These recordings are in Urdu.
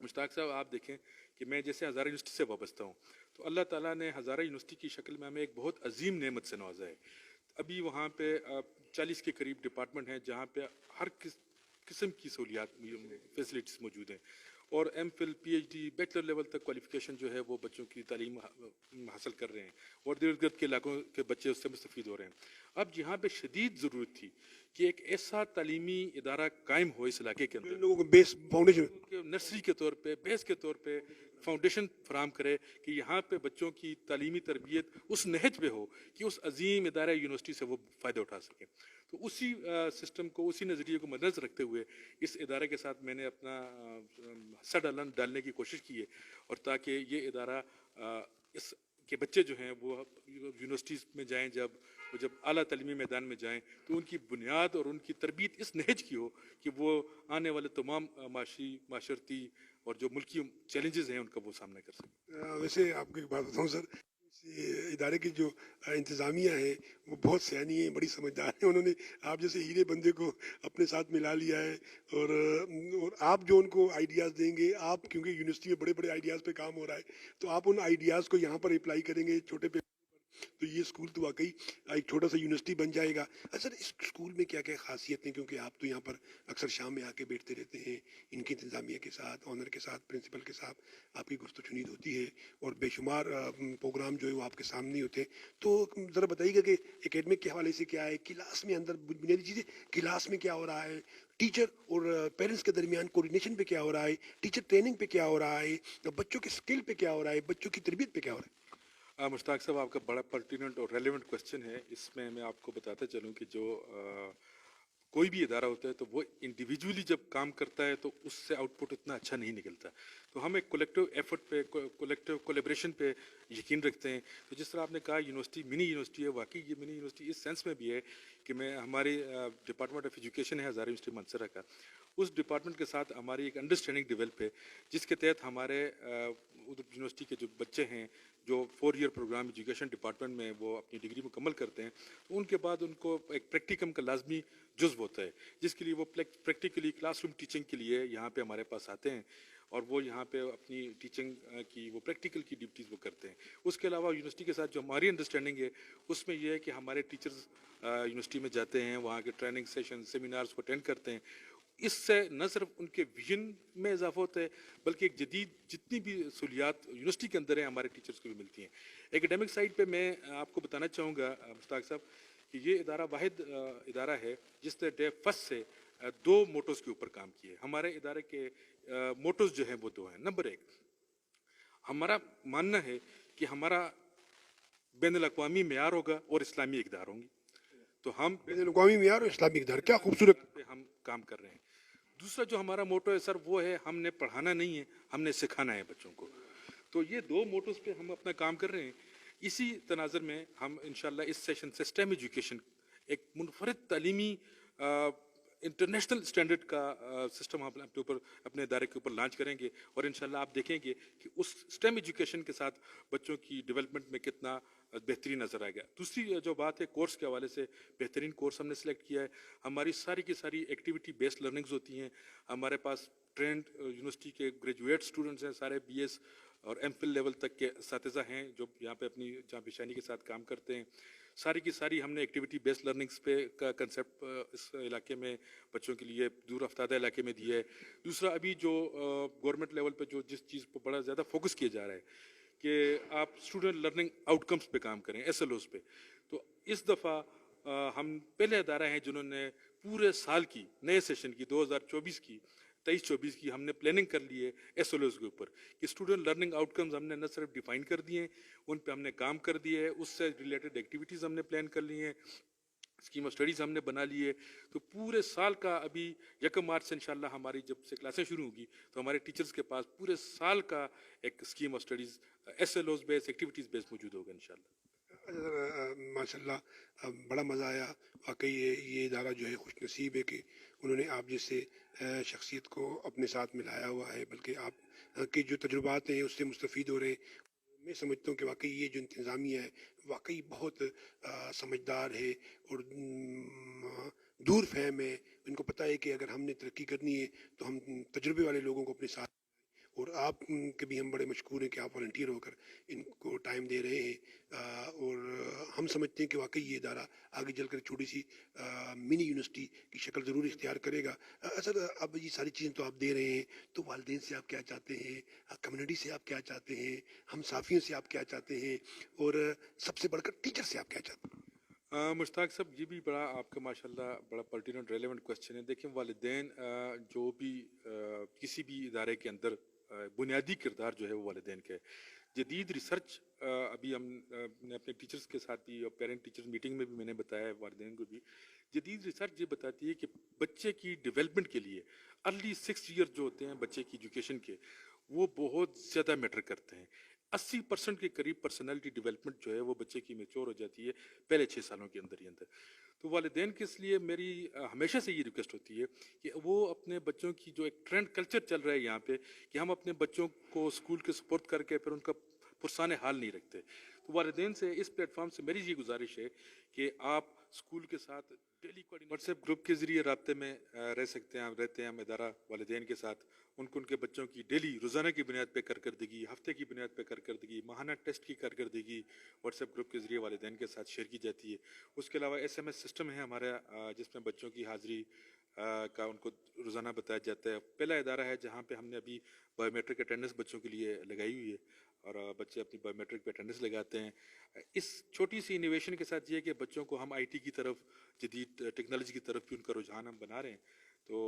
مشتاق صاحب آپ دیکھیں کہ میں جیسے ہزارہ یونیورسٹی سے وابستہ ہوں، تو اللہ تعالیٰ نے ہزارہ یونیورسٹی کی شکل میں ہمیں ایک بہت عظیم نعمت سے نوازا ہے. ابھی وہاں پہ 40 کے قریب ڈپارٹمنٹ ہیں جہاں پہ ہر قسم کی سہولیات فیسلٹیز موجود ہیں، اور M Phil P H D bachelor level تک کوالیفیکیشن جو ہے وہ بچوں کی تعلیم حاصل کر رہے ہیں، اور ارد گرد کے علاقوں کے بچے اس سے مستفید ہو رہے ہیں. اب یہاں پہ شدید ضرورت تھی کہ ایک ایسا تعلیمی ادارہ قائم ہو اس علاقے کے ان اندر لوگوں کو بیس فاؤنڈیشن کہ نرسری کے طور پہ، بیس کے طور پہ فاؤنڈیشن فراہم کرے کہ یہاں پہ بچوں کی تعلیمی تربیت اس نہج پہ ہو کہ اس عظیم ادارہ یونیورسٹی سے وہ فائدہ اٹھا سکیں. تو اسی سسٹم کو، اسی نظریے کو مد نظر رکھتے ہوئے اس ادارے کے ساتھ میں نے اپنا حصہ ڈالنے کی کوشش کی ہے، اور تاکہ یہ ادارہ اس کے بچے جو ہیں وہ یونیورسٹیز میں جائیں، جب اعلیٰ تعلیمی میدان میں جائیں تو ان کی بنیاد اور ان کی تربیت اس نہج کی ہو کہ وہ آنے والے تمام معاشرتی اور جو ملکی چیلنجز ہیں ان کا وہ سامنا کر سکیں. ویسے آپ کو ایک بات بتاؤں سر، اس ادارے کی جو انتظامیہ ہے وہ بہت سیانی ہے، بڑی سمجھدار ہے. انہوں نے آپ جیسے ہیرے بندے کو اپنے ساتھ ملا لیا ہے، اور آپ جو ان کو آئیڈیاز دیں گے، آپ کیونکہ یونیورسٹی میں بڑے بڑے آئیڈیاز پہ کام ہو رہا ہے، تو آپ ان آئیڈیاز کو یہاں پر اپلائی کریں گے چھوٹے پہ، تو یہ اسکول تو واقعی ایک چھوٹا سا یونیورسٹی بن جائے گا. سر اس اسکول میں کیا کیا خاصیت ہیں، کیونکہ آپ تو یہاں پر اکثر شام میں آ کے بیٹھتے رہتے ہیں، ان کی انتظامیہ کے ساتھ، آنر کے ساتھ، پرنسپل کے ساتھ آپ کی گفت و شنید ہوتی ہے، اور بے شمار پروگرام جو ہے وہ آپ کے سامنے ہوتے ہیں. تو ذرا بتائیے گا کہ اکیڈمک کے حوالے سے کیا ہے، کلاس میں اندر بنیادی چیزیں کلاس میں کیا ہو رہا ہے، ٹیچر اور پیرنٹس کے درمیان کوارڈینیشن پہ کیا ہو رہا ہے، ٹیچر ٹریننگ پہ کیا ہو رہا ہے، بچوں کے اسکل پہ کیا ہو رہا ہے، بچوں کی تربیت پہ کیا ہو رہا ہے. مشتاق صاحب آپ کا بڑا پرٹیننٹ اور ریلیونٹ کوشچن ہے. اس میں آپ کو بتاتا چلوں کہ جو کوئی بھی ادارہ ہوتا ہے تو وہ انڈیویجولی جب کام کرتا ہے تو اس سے آؤٹ پٹ اتنا اچھا نہیں نکلتا. تو ہم ایک کولیکٹیو ایفرٹ پہ، کولیکٹیو کولیبریشن پہ یقین رکھتے ہیں. تو جس طرح آپ نے کہا یونیورسٹی منی یونیورسٹی ہے، واقعی یہ منی یونیورسٹی اس سینس میں بھی ہے کہ ہماری ڈپارٹمنٹ آف ایجوکیشن ہے ہزارہ یونیورسٹی منصرہ کا، اس ڈپارٹمنٹ کے ساتھ ہماری ایک انڈرسٹینڈنگ ڈیولپ ہے جس کے تحت ہمارے یونیورسٹی کے جو بچے ہیں جو 4 ایئر پروگرام ایجوکیشن ڈپارٹمنٹ میں وہ اپنی ڈگری مکمل کرتے ہیں، تو ان کے بعد ان کو ایک پریکٹیکم کا لازمی جزو ہوتا ہے، جس کے لیے وہ پریکٹیکلی کلاس روم ٹیچنگ کے لیے یہاں پہ ہمارے پاس آتے ہیں، اور وہ یہاں پہ اپنی ٹیچنگ کی وہ پریکٹیکل کی ڈیوٹیز وہ کرتے ہیں. اس کے علاوہ یونیورسٹی کے ساتھ جو ہماری انڈرسٹینڈنگ ہے اس میں یہ ہے کہ ہمارے ٹیچرز یونیورسٹی میں جاتے ہیں، وہاں کے ٹریننگ سیشن سیمینارز کو اٹینڈ کرتے ہیں. اس سے نہ صرف ان کے ویژن میں اضافہ ہوتا ہے بلکہ ایک جدید جتنی بھی سہولیات یونیورسٹی کے اندر ہیں ہمارے ٹیچرز کو بھی ملتی ہیں. ایکیڈیمک سائڈ پہ میں آپ کو بتانا چاہوں گا مشتاق صاحب کہ یہ ادارہ واحد ادارہ ہے جس نے ڈے فرسٹ سے 2 موٹوز کے اوپر کام کیے. ہمارے ادارے کے موٹوز جو ہیں وہ 2 ہیں. نمبر 1، ہمارا ماننا ہے کہ ہمارا بین الاقوامی معیار ہوگا اور اسلامی اقدار ہوں گی. تو ہم بین الاقوامی معیار اور اسلامی اقدار، کیا خوبصورت. پہ ہم کام کر رہے ہیں. دوسرا جو ہمارا موٹو ہے سر وہ ہے ہم نے پڑھانا نہیں ہے، ہم نے سکھانا ہے بچوں کو. تو یہ 2 موٹوز پہ ہم اپنا کام کر رہے ہیں. اسی تناظر میں ہم انشاءاللہ اس سیشن سے STEM ایجوکیشن ایک منفرد تعلیمی انٹرنیشنل سٹینڈرڈ کا سسٹم ہم اپنے اوپر اپنے ادارے کے اوپر لانچ کریں گے، اور انشاءاللہ آپ دیکھیں گے کہ اس STEM ایجوکیشن کے ساتھ بچوں کی ڈیولپمنٹ میں کتنا بہترین نظر آئے گا. دوسری جو بات ہے کورس کے حوالے سے، بہترین کورس ہم نے سلیکٹ کیا ہے. ہماری ساری کی ساری ایکٹیویٹی بیسڈ لرننگز ہوتی ہیں. ہمارے پاس ٹرینڈ یونیورسٹی کے گریجویٹ اسٹوڈنٹس ہیں، سارے BS اور MPhil لیول تک کے اساتذہ ہیں جو یہاں پہ اپنی جہاں پیشانی کے ساتھ کام کرتے ہیں. ساری کی ساری ہم نے ایکٹیویٹی بیسڈ لرننگز پہ کا کنسیپٹ اس علاقے میں بچوں کے لیے دور افتادہ علاقے میں دیا ہے. دوسرا ابھی جو گورنمنٹ لیول پہ جو جس چیز پہ بڑا زیادہ فوکس کیا جا رہا ہے کہ آپ اسٹوڈنٹ لرننگ آؤٹ کمس پہ کام کریں، SLOs پہ. تو اس دفعہ ہم پہلے ادارہ ہیں جنہوں نے پورے سال کی نئے سیشن کی 2024 کی 23-24 کی ہم نے پلاننگ کر لی ہے SLOs کے اوپر کہ اسٹوڈنٹ لرننگ آؤٹ کمز ہم نے نہ صرف ڈیفائن کر دیے ہیں، ان پہ ہم نے کام کر دیا ہے. اس سے ریلیٹڈ ایکٹیویٹیز ہم نے پلان کر لی ہیں، اسکیم آف اسٹڈیز ہم نے بنا لی ہے. تو پورے سال کا ابھی 1 مارچ سے انشاءاللہ ہماری جب سے کلاسیں شروع ہوگی تو ہمارے ٹیچرز کے پاس پورے سال کا ایک scheme of studies SLOs based activities based موجود ہوگا انشاءاللہ. ماشاء اللہ بڑا مزہ آیا. واقعی یہ ادارہ جو ہے خوش نصیب ہے کہ انہوں نے آپ جیسے شخصیت کو اپنے ساتھ ملایا ہوا ہے، بلکہ آپ کے جو تجربات ہیں اس سے مستفید ہو رہے ہیں. میں سمجھتا ہوں کہ واقعی یہ جو انتظامیہ ہے واقعی بہت سمجھدار ہے اور دور فہم ہے. ان کو پتہ ہے کہ اگر ہم نے ترقی کرنی ہے تو ہم تجربے والے لوگوں کو اپنے ساتھ اور آپ کے بھی ہم بڑے مشکور ہیں کہ آپ والنٹیئر ہو کر ان کو ٹائم دے رہے ہیں، اور ہم سمجھتے ہیں کہ واقعی یہ ادارہ آگے چل کر چھوٹی سی منی یونیورسٹی کی شکل ضرور اختیار کرے گا۔ سر، اب یہ ساری چیزیں تو آپ دے رہے ہیں، تو والدین سے آپ کیا چاہتے ہیں، کمیونٹی سے آپ کیا چاہتے ہیں، ہم صافیوں سے آپ کیا چاہتے ہیں، اور سب سے بڑھ کر ٹیچر سے آپ کیا چاہتے ہیں؟ مشتاق صاحب، یہ بھی بڑا آپ کا ماشاءاللہ بڑا پرٹیننٹ ریلیونٹ کوشچن ہے. دیکھیں، والدین جو بھی کسی بھی ادارے کے اندر بنیادی کردار جو ہے وہ والدین کا ہے. جدید ریسرچ ابھی ہم نے اپنے ٹیچرز کے ساتھ بھی اور پیرنٹ ٹیچرز میٹنگ میں بھی میں نے بتایا ہے والدین کو بھی. جدید ریسرچ یہ بتاتی ہے کہ بچے کی ڈیولپمنٹ کے لیے ارلی 6 ایئر جو ہوتے ہیں بچے کی ایجوکیشن کے، وہ بہت زیادہ میٹر کرتے ہیں. 80% کے قریب پرسنالٹی ڈیولپمنٹ جو ہے وہ بچے کی میچور ہو جاتی ہے پہلے 6 سالوں کے اندر ہی اندر. تو والدین کے اس لیے میری ہمیشہ سے یہ ریکویسٹ ہوتی ہے کہ وہ اپنے بچوں کی جو ایک ٹرینڈ کلچر چل رہا ہے یہاں پہ کہ ہم اپنے بچوں کو اسکول کے سپورٹ کر کے پھر ان کا پرسان حال نہیں رکھتے. تو والدین سے اس پلیٹ فارم سے میری یہ گزارش ہے کہ آپ اسکول کے ساتھ ڈیلی واٹس ایپ گروپ کے ذریعے رابطے میں رہ سکتے ہیں. رہتے ہیں ہم ادارہ والدین کے ساتھ. ان کے بچوں کی ڈیلی روزانہ کی بنیاد پہ کارکردگی، ہفتے کی بنیاد پہ کارکردگی، ماہانہ ٹیسٹ کی کارکردگی واٹس ایپ گروپ کے ذریعے والدین کے ساتھ شیئر کی جاتی ہے. اس کے علاوہ SMS سسٹم ہے ہمارا جس میں بچوں کی حاضری کا ان کو روزانہ بتایا جاتا ہے. پہلا ادارہ ہے جہاں پہ ہم نے ابھی بایو میٹرک اٹینڈنس بچوں کے لیے لگائی ہوئی ہے اور بچے اپنی بایو میٹرک پہ اٹینڈنس لگاتے ہیں. اس چھوٹی سی انویشن کے ساتھ یہ کہ بچوں کو ہم IT کی طرف، جدید ٹیکنالوجی کی طرف بھی ان کا رجحان ہم بنا رہے ہیں. تو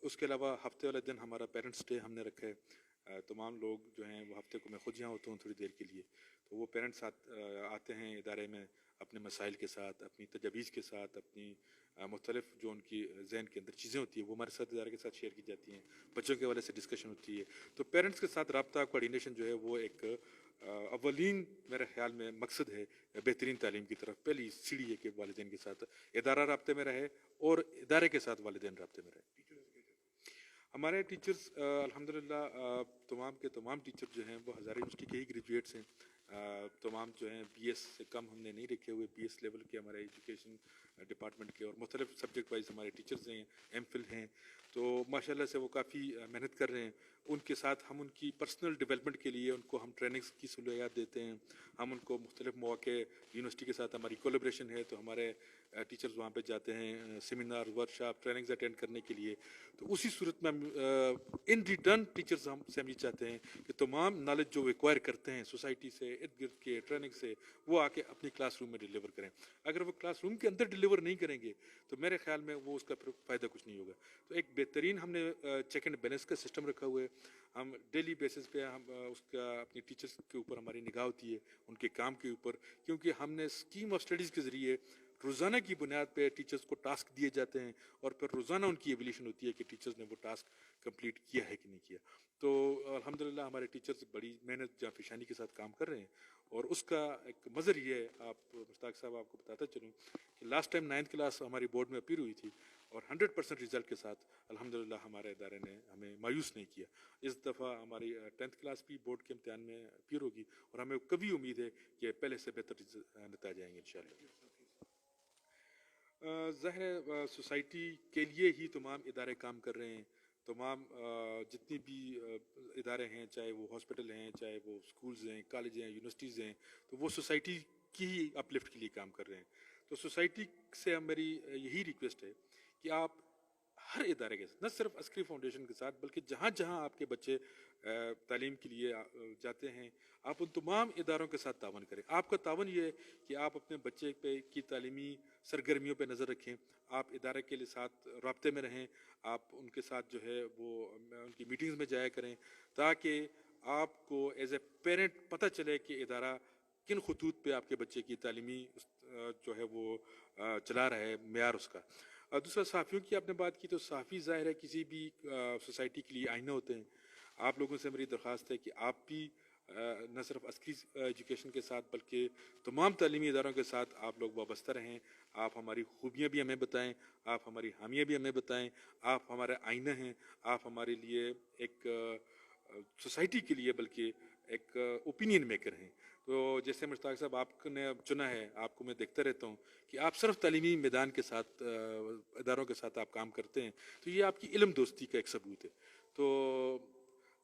اس کے علاوہ ہفتے والے دن ہمارا پیرنٹس ڈے ہم نے رکھا ہے. تمام لوگ جو ہیں وہ ہفتے کو میں خود یہاں ہوتا ہوں تھوڑی دیر کے لیے. تو وہ پیرنٹس آتے ہیں ادارے میں اپنے مسائل کے ساتھ، اپنی تجاویز کے ساتھ، اپنی مختلف جو ان کی ذہن کے اندر چیزیں ہوتی ہیں وہ ہمارے ساتھ ادارے کے ساتھ شیئر کی جاتی ہیں. بچوں کے حوالے سے ڈسکشن ہوتی ہے. تو پیرنٹس کے ساتھ رابطہ، کوآرڈینیشن جو ہے وہ ایک اولین میرے خیال میں مقصد ہے بہترین تعلیم کی طرف. پہلی سیڑھی ہے کہ والدین کے ساتھ ادارہ رابطے میں رہے اور ادارے کے ساتھ والدین رابطے میں رہے. ہمارے ٹیچرز الحمدللہ تمام کے تمام ٹیچر جو ہیں وہ ہزارہ یونیورسٹی کے ہی گریجویٹس ہیں. تمام جو ہیں BS سے کم ہم نے نہیں رکھے ہوئے. BS لیول کے ہمارے ایجوکیشن ڈپارٹمنٹ کے اور مختلف سبجیکٹ وائز ہمارے ٹیچرز ہیں. MPhil ہیں. تو ماشاءاللہ سے وہ کافی محنت کر رہے ہیں. ان کے ساتھ ہم ان کی پرسنل ڈیولپمنٹ کے لیے ان کو ہم ٹریننگز کی سہولیات دیتے ہیں. ہم ان کو مختلف مواقع، یونیورسٹی کے ساتھ ہماری کولیبریشن ہے تو ہمارے ٹیچرز وہاں پہ جاتے ہیں سیمینار، ورکشاپ، ٹریننگز اٹینڈ کرنے کے لیے. تو اسی صورت میں ان ریٹرن ٹیچرز ہم سے ہم یہ چاہتے ہیں کہ تمام نالج جو ایکوائر کرتے ہیں سوسائٹی سے، ارد گرد کے ٹریننگ سے، وہ آ کے اپنی کلاس روم میں ڈیلیور کریں. اگر وہ کلاس روم کے اندر ڈیلیور نہیں کریں گے تو میرے خیال میں وہ اس کا پھر فائدہ کچھ نہیں ہوگا. تو ایک بہترین ہم نے چیک اینڈ بیلنس کا سسٹم رکھا ہوا ہے. ہم ڈیلی بیسس پہ ہم اس کا اپنی ٹیچرز کے اوپر ہماری نگاہ ہوتی ہے، ان کے کام کے اوپر، کیونکہ ہم نے اسکیم آف اسٹڈیز کے ذریعے روزانہ کی بنیاد پہ ٹیچرز کو ٹاسک دیے جاتے ہیں اور پھر روزانہ ان کی ایویلیشن ہوتی ہے کہ ٹیچرز نے وہ ٹاسک کمپلیٹ کیا ہے کہ نہیں کیا. تو الحمدللہ ہمارے ٹیچرز بڑی محنت جاں فشانی کے ساتھ کام کر رہے ہیں. اور اس کا ایک مظہر یہ ہے، آپ مشتاق صاحب آپ کو بتاتا چلوں کہ لاسٹ ٹائم 9th کلاس ہماری بورڈ میں اپیئر ہوئی تھی اور 100% رزلٹ کے ساتھ الحمدللہ ہمارے ادارے نے ہمیں مایوس نہیں کیا. اس دفعہ ہماری 10th کلاس بھی بورڈ کے امتحان میں اپیئر ہوگی اور ہمیں کبھی امید ہے کہ پہلے سے بہتر نتائج آئیں گے انشاءاللہ. ظاہر سوسائٹی کے لیے ہی تمام ادارے کام کر رہے ہیں. تمام جتنی بھی ادارے ہیں، چاہے وہ ہاسپٹل ہیں، چاہے وہ سکولز ہیں، کالج ہیں، یونیورسٹیز ہیں، تو وہ سوسائٹی کی ہی اپ لفٹ کے لیے کام کر رہے ہیں. تو سوسائٹی سے میری یہی ریکویسٹ ہے کہ آپ ہر ادارے کے ساتھ، نہ صرف عسکری فاؤنڈیشن کے ساتھ بلکہ جہاں جہاں آپ کے بچے تعلیم کے لیے جاتے ہیں، آپ ان تمام اداروں کے ساتھ تعاون کریں. آپ کا تعاون یہ ہے کہ آپ اپنے بچے پہ کی تعلیمی سرگرمیوں پہ نظر رکھیں. آپ ادارے کے لیے ساتھ رابطے میں رہیں. آپ ان کے ساتھ جو ہے وہ ان کی میٹنگز میں جایا کریں تاکہ آپ کو ایز اے پیرنٹ پتہ چلے کہ ادارہ کن خطوط پہ آپ کے بچے کی تعلیمی جو ہے وہ چلا رہا ہے، معیار اس کا. دوسرا صحافیوں کی آپ نے بات کی، تو صحافی ظاہر ہے کسی بھی سوسائٹی کے لیے آئینہ ہوتے ہیں. آپ لوگوں سے میری درخواست ہے کہ آپ بھی نہ صرف عسکری ایجوکیشن کے ساتھ بلکہ تمام تعلیمی اداروں کے ساتھ آپ لوگ وابستہ رہیں. آپ ہماری خوبیاں بھی ہمیں بتائیں، آپ ہماری خامیاں بھی ہمیں بتائیں. آپ ہمارے آئینہ ہیں. آپ ہمارے لیے ایک سوسائٹی کے لیے بلکہ ایک اوپینین میکر ہیں. تو جیسے مشتاق صاحب آپ نے چنا ہے، آپ کو میں دیکھتا رہتا ہوں کہ آپ صرف تعلیمی میدان کے ساتھ، اداروں کے ساتھ آپ کام کرتے ہیں، تو یہ آپ کی علم دوستی کا ایک ثبوت ہے. تو